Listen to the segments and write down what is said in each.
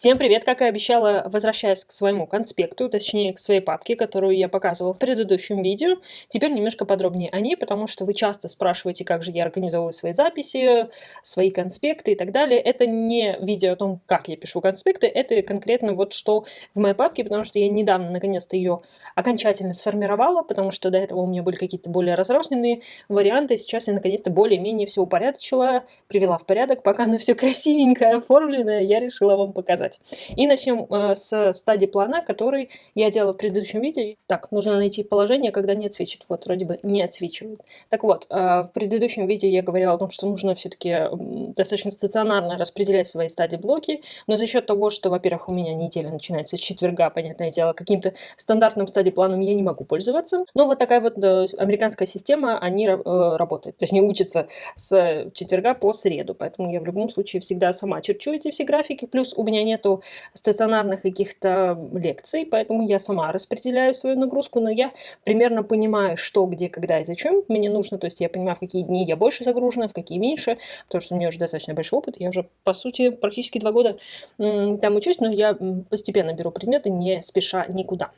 Всем привет! Как и обещала, возвращаюсь к своему конспекту, точнее к своей папке, которую я показывала в предыдущем видео. Теперь немножко подробнее о ней, потому что вы часто спрашиваете, как же я организовываю свои записи, свои конспекты и так далее. Это не видео о том, как я пишу конспекты, это конкретно вот что в моей папке, потому что я недавно наконец-то ее окончательно сформировала, потому что до этого у меня были какие-то более разрозненные варианты. Сейчас я наконец-то более-менее все упорядочила, привела в порядок. Пока оно все красивенько оформлено, я решила вам показать. И начнем с стадии плана, который я делала в предыдущем видео. Так, нужно найти положение, когда не отсвечивает. Вот, вроде бы не отсвечивает. Так вот, в предыдущем видео я говорила о том, что нужно все-таки достаточно стационарно распределять свои стадии блоки, но за счет того, что, во-первых, у меня неделя начинается с четверга, понятное дело, каким-то стандартным стадий планом я не могу пользоваться. Но вот такая вот американская система, они работают, точнее учатся с четверга по среду, поэтому я в любом случае всегда сама черчу эти все графики, плюс у меня нету стационарных каких-то лекций, поэтому я сама распределяю свою нагрузку, но я примерно понимаю, что, где, когда и зачем мне нужно, то есть я понимаю, в какие дни я больше загружена, в какие меньше, потому что у меня уже достаточно большой опыт, я уже, по сути, практически 2 года там учусь, но я постепенно беру предметы, не спеша никуда.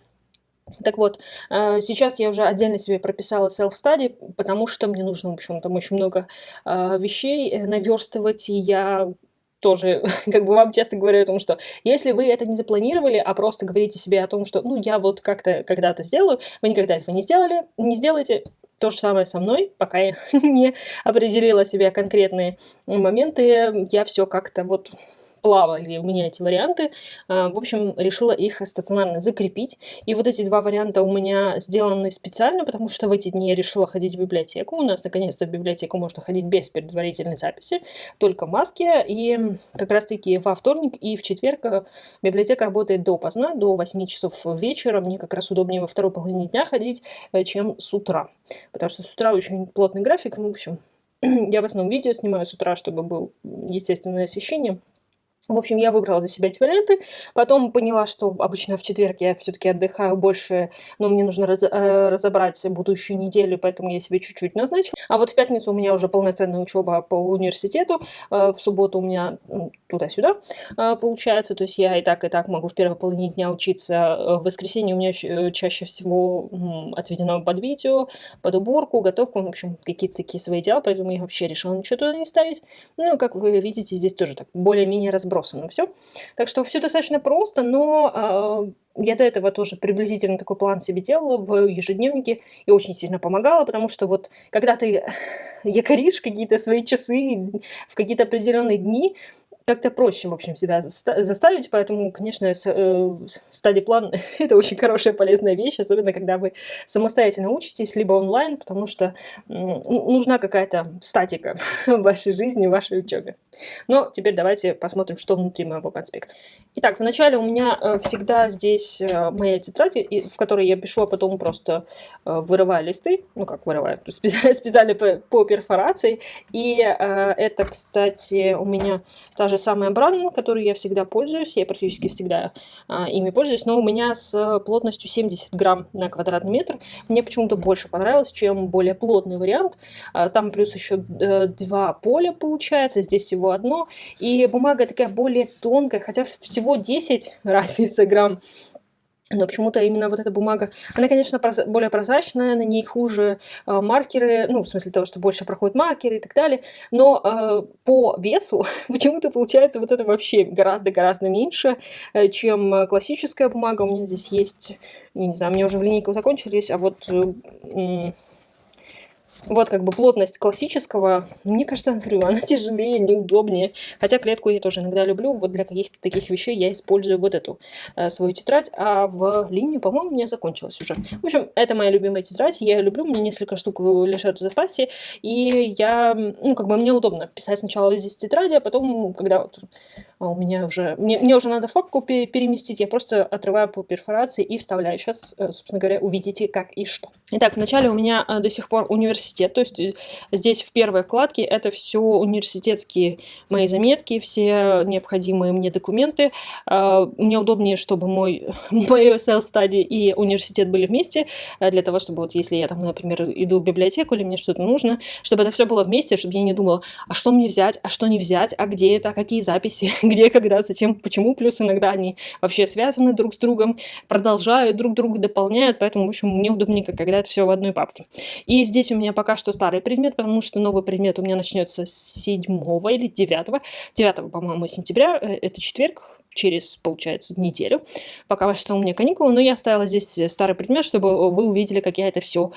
Так вот, сейчас я уже отдельно себе прописала self-study, потому что мне нужно, в общем, там очень много вещей наверстывать, и я тоже, как бы вам часто говорю о том, что если вы это не запланировали, а просто говорите себе о том, что, ну, я вот как-то когда-то сделаю, вы никогда этого не сделали, не сделаете. То же самое со мной, пока я не определила себе конкретные моменты, я все как-то вот плавали у меня эти варианты. В общем, решила их стационарно закрепить. И вот эти 2 варианта у меня сделаны специально, потому что в эти дни я решила ходить в библиотеку. У нас, наконец-то, в библиотеку можно ходить без предварительной записи, только маски. И как раз-таки во вторник и в четверг библиотека работает допоздна, до 8 часов вечера. Мне как раз удобнее во второй половине дня ходить, чем с утра. Потому что с утра очень плотный график. Ну, в общем, я в основном видео снимаю с утра, чтобы был естественное освещение. В общем, я выбрала для себя эти варианты, потом поняла, что обычно в четверг я все-таки отдыхаю больше, но мне нужно разобрать будущую неделю, поэтому я себе чуть-чуть назначила. А вот в пятницу у меня уже полноценная учеба по университету, в субботу у меня туда-сюда получается, то есть я и так могу в первой половине дня учиться, в воскресенье у меня чаще всего отведено под видео, под уборку, готовку, в общем, какие-то такие свои дела, поэтому я вообще решила ничего туда не ставить. Ну, как вы видите, здесь тоже так более-менее разбросано все. Так что все достаточно просто, но я до этого тоже приблизительно такой план себе делала в ежедневнике и очень сильно помогала, потому что вот когда ты якоришь какие-то свои часы в какие-то определенные дни, как-то проще, в общем, себя заставить, поэтому, конечно, стадий-план – это очень хорошая, полезная вещь, особенно когда вы самостоятельно учитесь, либо онлайн, потому что нужна какая-то статика в вашей жизни, в вашей учебе. Но теперь давайте посмотрим, что внутри моего конспекта. Итак, вначале у меня всегда здесь моя тетрадь, в которой я пишу, а потом просто вырываю листы, ну как вырываю, специально по перфорации. И это, кстати, у меня та же самая Бранн, которой я всегда пользуюсь, я практически всегда ими пользуюсь, но у меня с плотностью 70 грамм на квадратный метр. Мне почему-то больше понравилось, чем более плотный вариант. Там плюс еще 2 поля получается, здесь всего одно. И бумага такая более тонкая, хотя всего 10 разница грамм. Но почему-то именно вот эта бумага, она, конечно, более прозрачная, на ней хуже маркеры, ну, в смысле того, что больше проходят маркеры и так далее, но по весу почему-то получается вот это вообще гораздо-гораздо меньше, чем классическая бумага. У меня здесь есть, я не знаю, у меня уже в линейках закончились, а вот как бы плотность классического, мне кажется, она тяжелее, неудобнее. Хотя клетку я тоже иногда люблю. Вот для каких-то таких вещей я использую вот эту свою тетрадь. А в линию, по-моему, у меня закончилась уже. В общем, это моя любимая тетрадь. Я ее люблю. У меня несколько штук лежат в запасе. И я, как бы мне удобно писать сначала здесь тетради, а потом, когда вот у меня уже... Мне уже надо в папку переместить, я просто отрываю по перфорации и вставляю. Сейчас, собственно говоря, увидите, как и что. Итак, вначале у меня до сих пор университет университет. То есть здесь в первой вкладке это все университетские мои заметки, все необходимые мне документы. Мне удобнее, чтобы мой self-study и университет были вместе, для того, чтобы вот если я там, например, иду в библиотеку или мне что-то нужно, чтобы это все было вместе, чтобы я не думала, а что мне взять, а что не взять, а где это, какие записи, где, когда, зачем, почему. Плюс иногда они вообще связаны друг с другом, продолжают друг друга, дополняют, поэтому, в общем, мне удобнее, когда это все в одной папке. И здесь у меня пока что старый предмет, потому что новый предмет у меня начнется с 7 или 9, по-моему, сентября, это четверг, через, получается, неделю. Пока что у меня каникулы, но я оставила здесь старый предмет, чтобы вы увидели, как я это все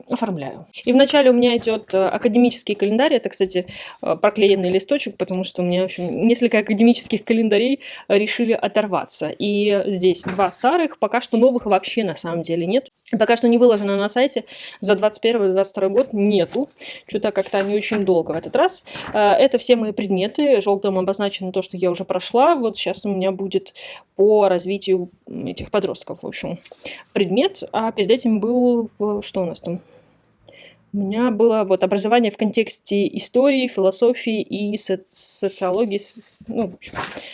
оформляю. И вначале у меня идет академический календарь. Это, кстати, проклеенный листочек, потому что у меня, в общем, несколько академических календарей решили оторваться. И здесь 2 старых, пока что новых вообще на самом деле нет. Пока что не выложено на сайте, за 21-22 год нету. Что-то как-то они очень долго в этот раз. Это все мои предметы. Желтым обозначено то, что я уже прошла. Вот сейчас у меня будет по развитию этих подростков, в общем, предмет. А перед этим был, что у нас там? У меня было вот образование в контексте истории, философии и социологии. Ну, в общем,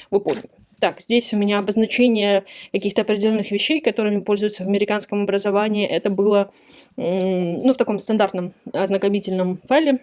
вы поняли. Так, здесь у меня обозначение каких-то определенных вещей, которыми пользуются в американском образовании. Это было, ну, в таком стандартном ознакомительном файле.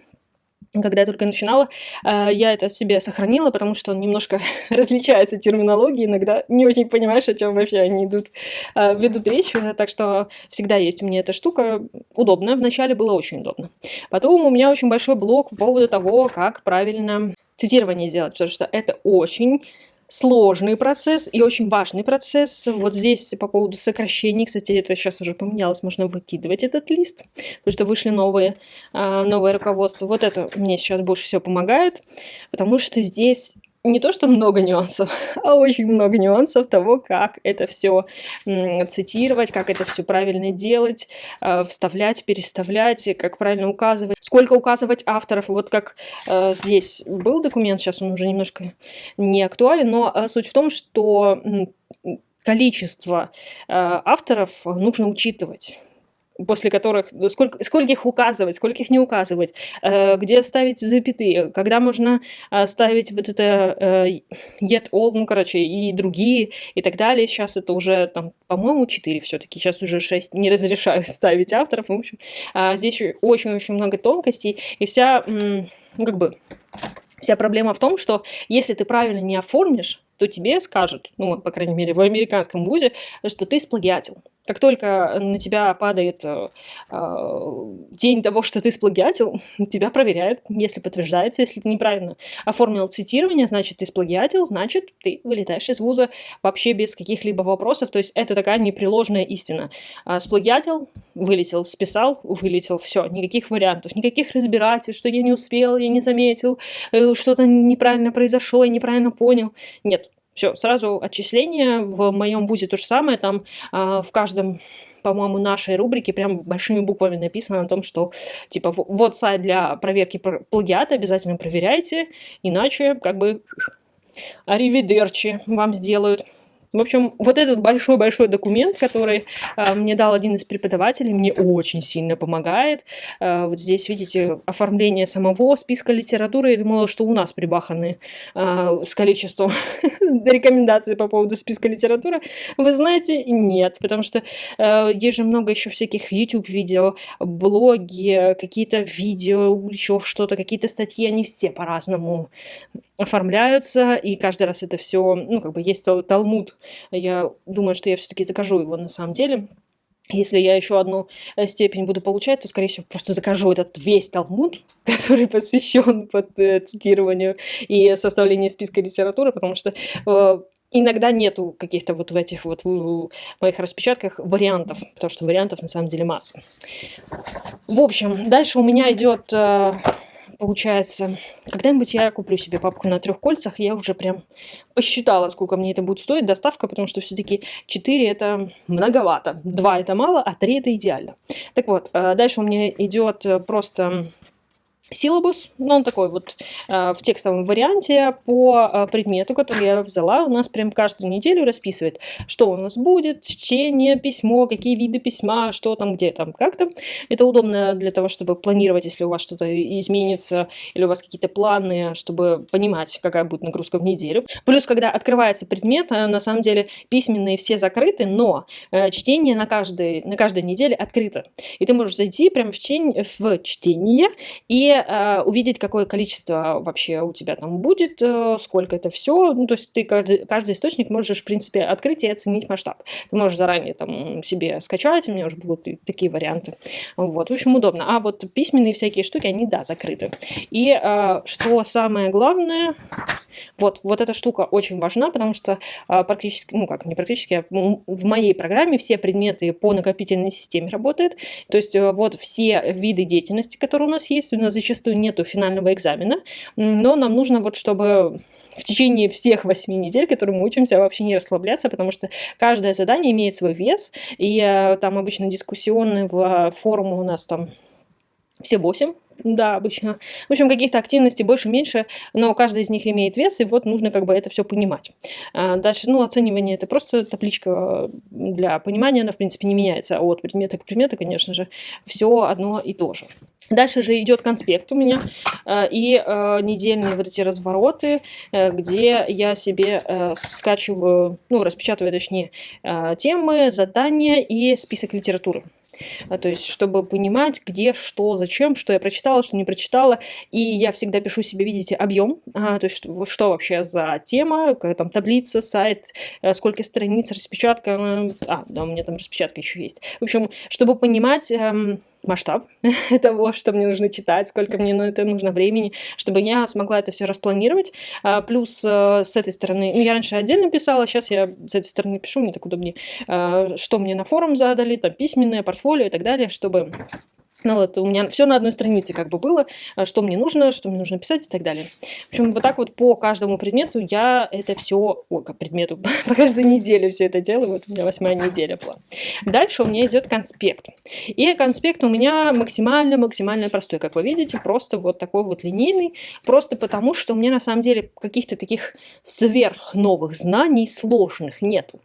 Когда я только начинала, я это себе сохранила, потому что он немножко различается терминологией, иногда не очень понимаешь, о чем вообще они ведут речь, так что всегда есть у меня эта штука, удобно, вначале было очень удобно. Потом у меня очень большой блок по поводу того, как правильно цитирование делать, потому что это очень сложный процесс и очень важный процесс. Вот здесь по поводу сокращений, кстати, это сейчас уже поменялось, можно выкидывать этот лист, потому что вышли новое руководство. Вот это мне сейчас больше всего помогает, потому что здесь не то, что много нюансов, а очень много нюансов того, как это все цитировать, как это все правильно делать, вставлять, переставлять, как правильно указывать, сколько указывать авторов. Вот как здесь был документ, сейчас он уже немножко не актуален, но суть в том, что количество авторов нужно учитывать, после которых, скольких указывать, скольких не указывать, где ставить запятые, когда можно ставить вот это yet all, ну, короче, и другие, и так далее. Сейчас это уже, там, по-моему, 4 все-таки, сейчас уже 6 не разрешаю ставить авторов. В общем, здесь очень-очень много тонкостей, и вся, ну, как бы, вся проблема в том, что если ты правильно не оформишь, то тебе скажут, ну, по крайней мере, в американском вузе, что ты сплагиатил. Как только на тебя падает тень того, что ты сплагиатил, тебя проверяют, если подтверждается. Если ты неправильно оформил цитирование, значит, ты сплагиатил, значит, ты вылетаешь из вуза вообще без каких-либо вопросов. То есть это такая непреложная истина. Сплагиатил, вылетел, списал, вылетел, все, никаких вариантов, никаких разбирательств, что я не успел, я не заметил, что-то неправильно произошло, я неправильно понял. Нет. Все, сразу отчисление. В моем вузе то же самое. Там в каждом, по-моему, нашей рубрике прям большими буквами написано о том, что типа вот сайт для проверки плагиата, обязательно проверяйте, иначе как бы аривидерчи вам сделают. В общем, вот этот большой-большой документ, который мне дал один из преподавателей, мне очень сильно помогает. Вот здесь, видите, оформление самого списка литературы. Я думала, что у нас прибаханы с количеством рекомендаций по поводу списка литературы. Вы знаете, нет, потому что есть же много еще всяких YouTube-видео, блоги, какие-то видео, еще что-то, какие-то статьи, они все по-разному оформляются, и каждый раз это все, ну, как бы есть талмуд. Я думаю, что я все-таки закажу его на самом деле. Если я еще одну степень буду получать, то, скорее всего, просто закажу этот весь талмуд, который посвящен под цитированию и составлению списка литературы, потому что иногда нету каких-то вот в этих вот в моих распечатках вариантов, потому что вариантов на самом деле масса. В общем, дальше у меня идет... Получается, когда-нибудь я куплю себе папку на 3 кольцах, я уже прям посчитала, сколько мне это будет стоить, доставка, потому что все-таки 4 это многовато, 2 это мало, а 3 это идеально. Так вот, дальше у меня идет просто силабус, ну, он такой вот в текстовом варианте по предмету, который я взяла. У нас прям каждую неделю расписывает, что у нас будет, чтение, письмо, какие виды письма, что там, где там, как там. Это удобно для того, чтобы планировать, если у вас что-то изменится, или у вас какие-то планы, чтобы понимать, какая будет нагрузка в неделю. Плюс, когда открывается предмет, на самом деле письменные все закрыты, но чтение на каждой неделе открыто. И ты можешь зайти прям в чтение и увидеть, какое количество вообще у тебя там будет, сколько это все. Ну, то есть ты каждый источник можешь, в принципе, открыть и оценить масштаб. Ты можешь заранее там себе скачать, у меня уже будут такие варианты. Вот, в общем, удобно. А вот письменные всякие штуки, они, да, закрыты. И что самое главное, вот эта штука очень важна, потому что практически, ну как, не практически, а в моей программе все предметы по накопительной системе работают. То есть вот все виды деятельности, которые у нас есть, у нас зачастую нету финального экзамена, но нам нужно вот, чтобы в течение всех 8 недель, которые мы учимся, вообще не расслабляться, потому что каждое задание имеет свой вес, и там обычно дискуссионные форумы у нас там все 8, да, обычно. В общем, каких-то активностей больше-меньше, но каждая из них имеет вес, и вот нужно как бы это все понимать. Дальше, ну, оценивание – это просто табличка для понимания, она, в принципе, не меняется от предмета к предмету, конечно же, все одно и то же. Дальше же идет конспект у меня и недельные вот эти развороты, где я себе скачиваю, ну, распечатываю, точнее, темы, задания и список литературы. То есть, чтобы понимать, где, что, зачем, что я прочитала, что не прочитала. И я всегда пишу себе, видите, объем, то есть, что вообще за тема, какая там таблица, сайт, сколько страниц, распечатка. Да, у меня там распечатка еще есть. В общем, чтобы понимать масштаб того, что мне нужно читать, сколько мне на это нужно времени, чтобы я смогла это все распланировать. Плюс с этой стороны, ну, я раньше отдельно писала, сейчас я с этой стороны пишу, мне так удобнее, что мне на форум задали, там письменное, портфолио и так далее, чтобы... Ну вот, у меня все на одной странице как бы было, что мне нужно писать и так далее. В общем, вот так вот по каждому предмету я это все, по предмету, по каждой неделе все это делаю, вот у меня 8-я неделя была. Дальше у меня идет конспект. И конспект у меня максимально простой, как вы видите, просто вот такой вот линейный, просто потому, что у меня на самом деле каких-то таких сверхновых знаний сложных нету.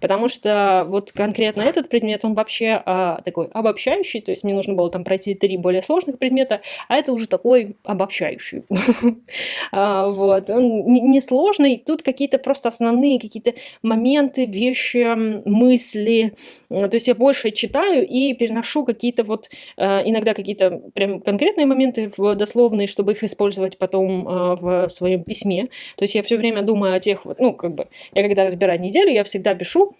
Потому что вот конкретно этот предмет, он вообще такой обобщающий, то есть мне нужно было там пройти 3 более сложных предмета, а это уже такой обобщающий. Вот. Он не сложный, тут какие-то просто основные какие-то моменты, вещи, мысли. То есть я больше читаю и переношу какие-то вот, иногда какие-то прям конкретные моменты в дословные, чтобы их использовать потом в своем письме. То есть я все время думаю о тех вот, ну, как бы, я когда разбираю неделю, я всегда пишу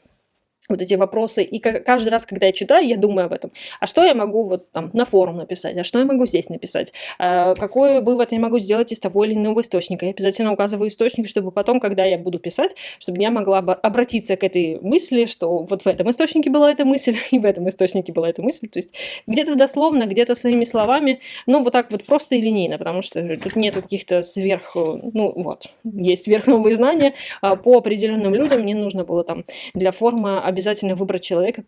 вот эти вопросы, и каждый раз, когда я читаю, я думаю об этом. А что я могу вот там на форум написать? А что я могу здесь написать? Какой вывод я могу сделать из того или иного источника? Я обязательно указываю источник, чтобы потом, когда я буду писать, чтобы я могла обратиться к этой мысли, что вот в этом источнике была эта мысль, и в этом источнике была эта мысль. То есть где-то дословно, где-то своими словами, ну вот так вот просто и линейно, потому что тут нет каких-то ну вот, есть сверхновые знания. По определенным людям мне нужно было там для форума обязательно выбрать человека,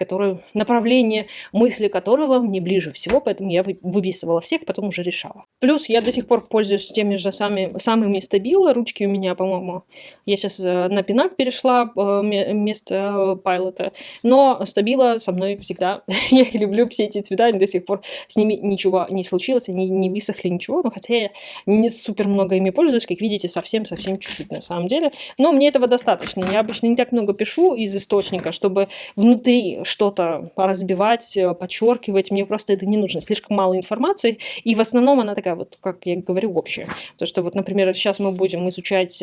направление мысли которого мне ближе всего, поэтому я выписывала всех, потом уже решала. Плюс я до сих пор пользуюсь теми же самыми стабило, ручки у меня, по-моему, я сейчас на пинак перешла вместо пайлота, но стабило со мной всегда. Я люблю все эти цвета, до сих пор с ними ничего не случилось, они не высохли, ничего, но хотя я не супер много ими пользуюсь, как видите, совсем чуть-чуть на самом деле, но мне этого достаточно. Я обычно не так много пишу из источника, чтобы внутри что-то разбивать, подчеркивать. Мне просто это не нужно. Слишком мало информации. И в основном она такая вот, как я говорю, общая. То, что вот, например, сейчас мы будем изучать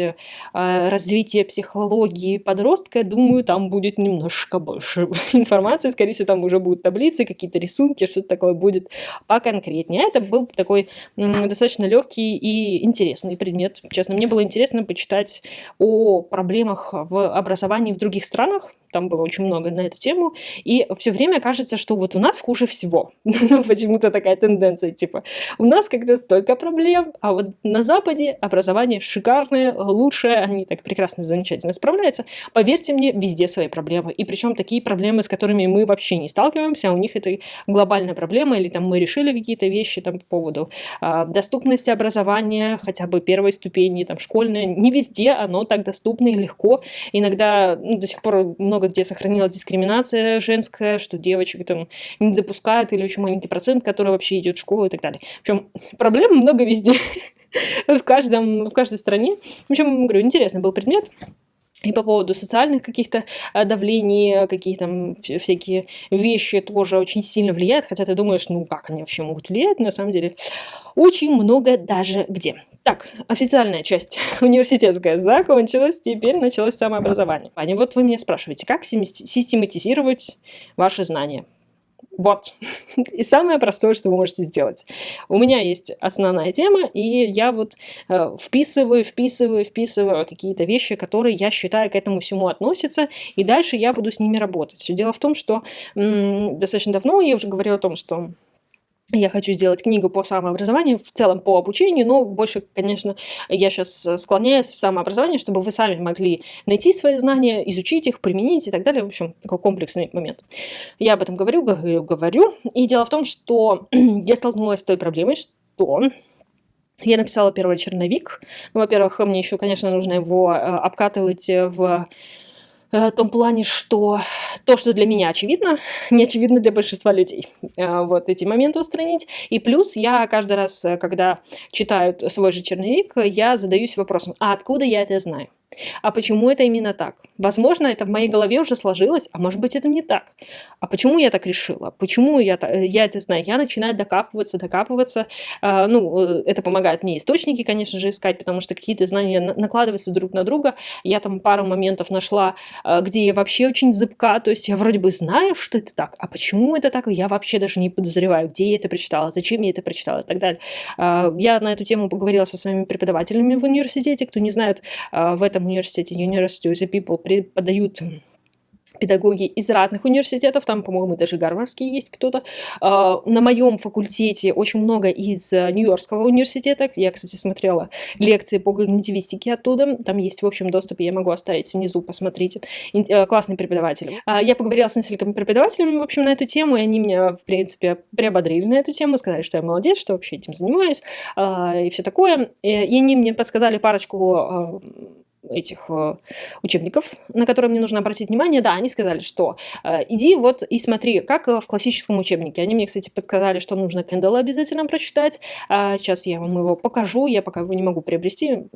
развитие психологии подростка, думаю, там будет немножко больше информации. Скорее всего, там уже будут таблицы, какие-то рисунки, что-то такое будет поконкретнее. А это был такой достаточно легкий и интересный предмет. Честно, мне было интересно почитать о проблемах в образовании в других странах. там было очень много на эту тему, и все время кажется, что вот у нас хуже всего. Ну, почему-то такая тенденция, типа, у нас как-то столько проблем, а вот на Западе образование шикарное, лучшее, они так прекрасно, замечательно справляются. Поверьте мне, везде свои проблемы, и причем такие проблемы, с которыми мы вообще не сталкиваемся, а у них это глобальная проблема, или там мы решили какие-то вещи там по поводу доступности образования, хотя бы первой ступени, там, школьное, не везде оно так доступно и легко. Иногда до сих пор много где сохранилась дискриминация женская, что девочек там не допускают, или очень маленький процент, который вообще идет в школу и так далее. В общем, проблем много везде, в каждой стране. В общем, говорю, интересный был предмет. И по поводу социальных каких-то давлений, какие там всякие вещи тоже очень сильно влияют. Хотя ты думаешь, ну как они вообще могут влиять? На самом деле очень много даже где. Так, официальная часть университетская закончилась, теперь началось самообразование. Аня, вот вы меня спрашиваете, как систематизировать ваши знания? Вот. И самое простое, что вы можете сделать. У меня есть основная тема, и я вот вписываю какие-то вещи, которые я считаю к этому всему относятся, и дальше я буду с ними работать. Все дело в том, что достаточно давно я уже говорила о том, что я хочу сделать книгу по самообразованию, в целом по обучению, но больше, конечно, я сейчас склоняюсь в самообразование, чтобы вы сами могли найти свои знания, изучить их, применить и так далее. В общем, такой комплексный момент. Я об этом говорю. И дело в том, что я столкнулась с той проблемой, что я написала первый черновик. Ну, во-первых, мне еще, конечно, нужно его обкатывать в том плане, что то, что для меня очевидно, не очевидно для большинства людей. Вот эти моменты устранить. И плюс я каждый раз, когда читаю свой же черновик, я задаюсь вопросом, а откуда я это знаю? А почему это именно так? Возможно, это в моей голове уже сложилось, а может быть, это не так. А почему я так решила? Почему я это знаю? Я начинаю докапываться. Это помогает мне источники, конечно же, искать, потому что какие-то знания накладываются друг на друга. Я там пару моментов нашла, где я вообще очень зыбка, то есть я вроде бы знаю, что это так, а почему это так, я вообще даже не подозреваю, где я это прочитала, зачем я это прочитала и так далее. Я на эту тему поговорила со своими преподавателями в университете. Кто не знает, в этом университете, University of the People, преподают педагоги из разных университетов, там, по-моему, даже гарвардский есть кто-то. На моем факультете очень много из Нью-Йоркского университета. Я, кстати, смотрела лекции по когнитивистике оттуда. Там есть в общем доступе, я могу оставить внизу, посмотрите. Классные преподаватели. Я поговорила с несколькими преподавателями, в общем, на эту тему, и они меня, в принципе, приободрили на эту тему, сказали, что я молодец, что вообще этим занимаюсь, и все такое. И они мне подсказали парочку этих учебников, на которые мне нужно обратить внимание. Да, они сказали, что иди вот и смотри, как в классическом учебнике. Они мне, кстати, подсказали, что нужно Кэндалла обязательно прочитать. Сейчас я вам его покажу, я пока его не могу приобрести.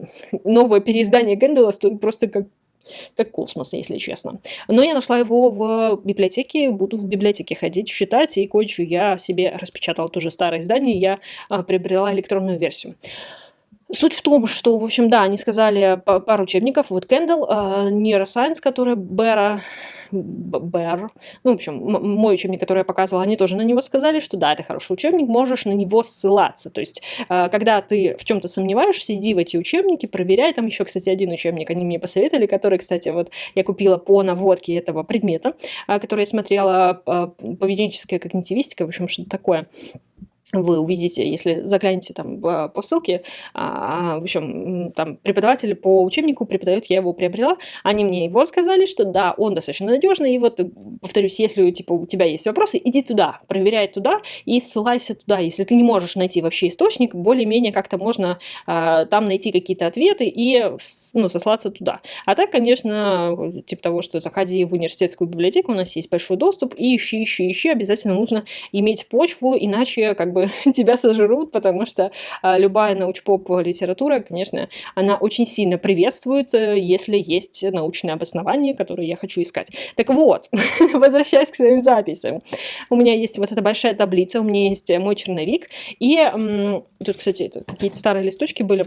Новое переиздание Кэндалла стоит просто как космос, если честно. Но я нашла его в библиотеке, буду в библиотеке ходить, читать, и кое-что я себе распечатала тоже старое издание, я приобрела электронную версию. Суть в том, что, в общем, да, они сказали пару учебников. Вот Кэндалл, Neuroscience, который Бэр, ну, в общем, мой учебник, который я показывала, они тоже на него сказали, что да, это хороший учебник, можешь на него ссылаться. То есть, когда ты в чем-то сомневаешься, иди в эти учебники, проверяй. Там еще, кстати, один учебник они мне посоветовали, который, кстати, вот я купила по наводке этого предмета, который я смотрела, поведенческая когнитивистика, в общем, что-то такое. Вы увидите, если заглянете там по ссылке, в общем, там преподаватель по учебнику преподает, я его приобрела, они мне его сказали, что да, он достаточно надежный, и вот, повторюсь, если у тебя есть вопросы, иди туда, проверяй туда и ссылайся туда. Если ты не можешь найти вообще источник, более-менее как-то можно там найти какие-то ответы и сослаться туда. А так, конечно, типа того, что заходи в университетскую библиотеку, у нас есть большой доступ, и ищи, обязательно нужно иметь почву, иначе как бы тебя сожрут, потому что любая научпоп-литература, конечно, она очень сильно приветствуется, если есть научное обоснование, которое я хочу искать. Так вот, возвращаясь к своим записям. У меня есть вот эта большая таблица, у меня есть мой черновик, и тут, кстати, какие-то старые листочки были.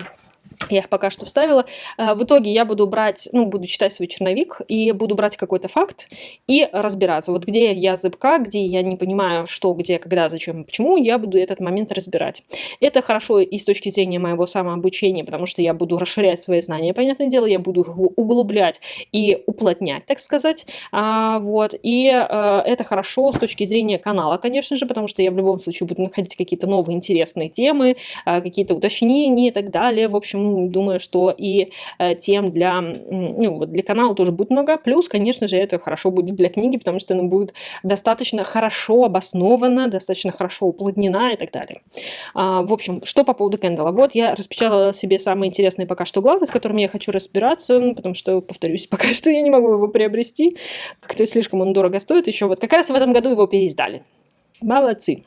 Я их пока что вставила. В итоге я буду брать, ну, буду читать свой черновик и буду брать какой-то факт и разбираться. Вот где я зыбка, где я не понимаю, что, где, когда, зачем, почему, я буду этот момент разбирать. Это хорошо и с точки зрения моего самообучения, потому что я буду расширять свои знания, понятное дело, я буду их углублять и уплотнять, так сказать. Вот. И это хорошо с точки зрения канала, конечно же, потому что я в любом случае буду находить какие-то новые интересные темы, какие-то уточнения и так далее. В общем, думаю, что и тем для, ну, вот для канала тоже будет много. Плюс, конечно же, это хорошо будет для книги, потому что она будет достаточно хорошо обоснована, достаточно хорошо уплотнена и так далее. В общем, что по поводу Kindle. Вот я распечатала себе самые интересные пока что главы, с которыми я хочу разбираться, потому что, повторюсь, пока что я не могу его приобрести. Как-то слишком он дорого стоит. Еще вот как раз в этом году его переиздали. Молодцы.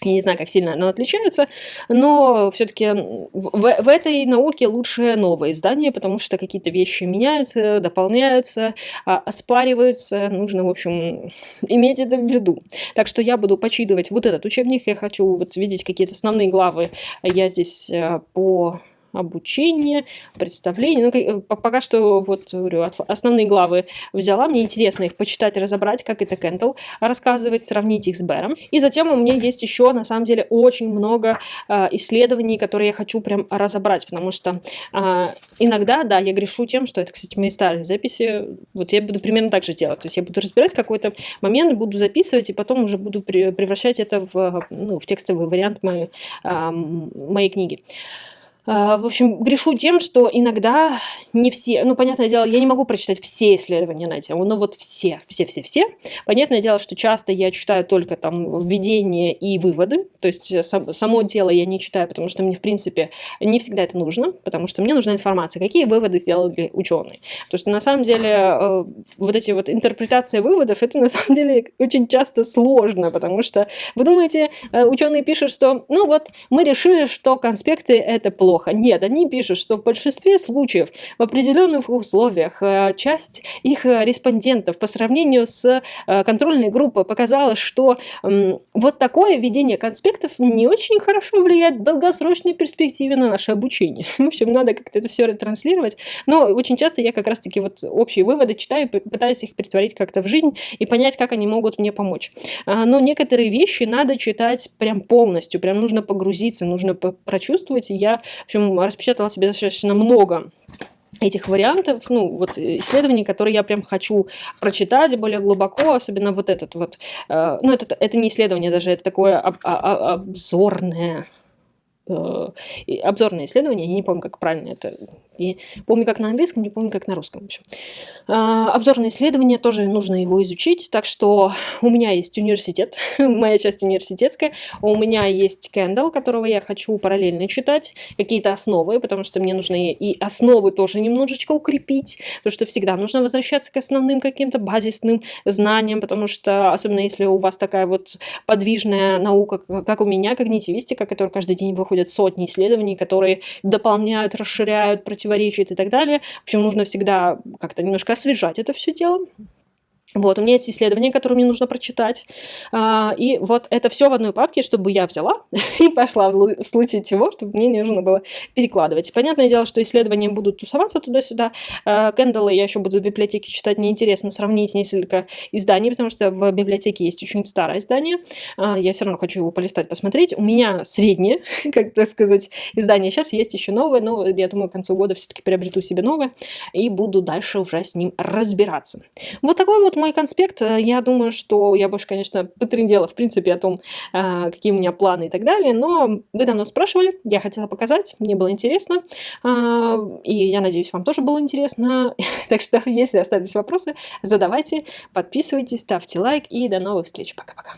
Я не знаю, как сильно оно отличается, но все-таки в этой науке лучше новое издание, потому что какие-то вещи меняются, дополняются, оспариваются. Нужно, в общем, иметь это в виду. Так что я буду почитывать вот этот учебник. Я хочу вот видеть какие-то основные главы. Я здесь по обучение, представление. Ну, пока что вот говорю, основные главы взяла. Мне интересно их почитать, разобрать, как это Kindle рассказывает, сравнить их с Бэром. И затем у меня есть еще, на самом деле, очень много исследований, которые я хочу прям разобрать, потому что иногда, да, я грешу тем, что это, кстати, мои старые записи, вот я буду примерно так же делать. То есть я буду разбирать какой-то момент, буду записывать, и потом уже буду превращать это в текстовый вариант моей книги. В общем, грешу тем, что иногда не все, ну, понятное дело, я не могу прочитать все исследования на тему, но вот все. Понятное дело, что часто я читаю только там введение и выводы, то есть само дело я не читаю, потому что мне, в принципе, не всегда это нужно, потому что мне нужна информация, какие выводы сделали ученые. Потому что на самом деле вот эти вот интерпретации выводов, это на самом деле очень часто сложно, потому что вы думаете, ученые пишут, что, ну вот, мы решили, что конспекты это плохо. Нет, они пишут, что в большинстве случаев в определенных условиях часть их респондентов по сравнению с контрольной группой показала, что вот такое ведение конспектов не очень хорошо влияет в долгосрочной перспективе на наше обучение. В общем, надо как-то это все ретранслировать. Но очень часто я как раз-таки вот общие выводы читаю, пытаюсь их притворить как-то в жизнь и понять, как они могут мне помочь. Но некоторые вещи надо читать прям полностью, прям нужно погрузиться, нужно прочувствовать. И я, в общем, распечатала себе достаточно много этих вариантов, ну, вот исследований, которые я прям хочу прочитать более глубоко, особенно вот этот вот, ну, это не исследование даже, это такое обзорное исследование, я не помню, как правильно это, я помню, как на английском, не помню, как на русском. В общем. Обзорное исследование, тоже нужно его изучить, так что у меня есть университет, моя часть университетская, у меня есть Kindle, которого я хочу параллельно читать, какие-то основы, потому что мне нужно и основы тоже немножечко укрепить, потому что всегда нужно возвращаться к основным каким-то базисным знаниям, потому что, особенно если у вас такая вот подвижная наука, как у меня, когнитивистика, которая каждый день выходят сотни исследований, которые дополняют, расширяют, противоречат и так далее. В общем, нужно всегда как-то немножко освежать это все дело. Вот, у меня есть исследования, которые мне нужно прочитать. И вот это все в одной папке, чтобы я взяла и пошла в случае чего, чтобы мне не нужно было перекладывать. Понятное дело, что исследования будут тусоваться туда-сюда. Kindle я еще буду в библиотеке читать. Мне интересно сравнить несколько изданий, потому что в библиотеке есть очень старое издание. Я все равно хочу его полистать, посмотреть. У меня среднее, как так сказать, издание. Сейчас есть еще новое, но я думаю, к концу года все-таки приобрету себе новое и буду дальше уже с ним разбираться. Вот такой вот мой конспект. Я думаю, что я больше, конечно, потрындела, в принципе, о том, какие у меня планы и так далее, но вы давно спрашивали, я хотела показать, мне было интересно, и я надеюсь, вам тоже было интересно. Так что, если остались вопросы, задавайте, подписывайтесь, ставьте лайк, и до новых встреч. Пока-пока.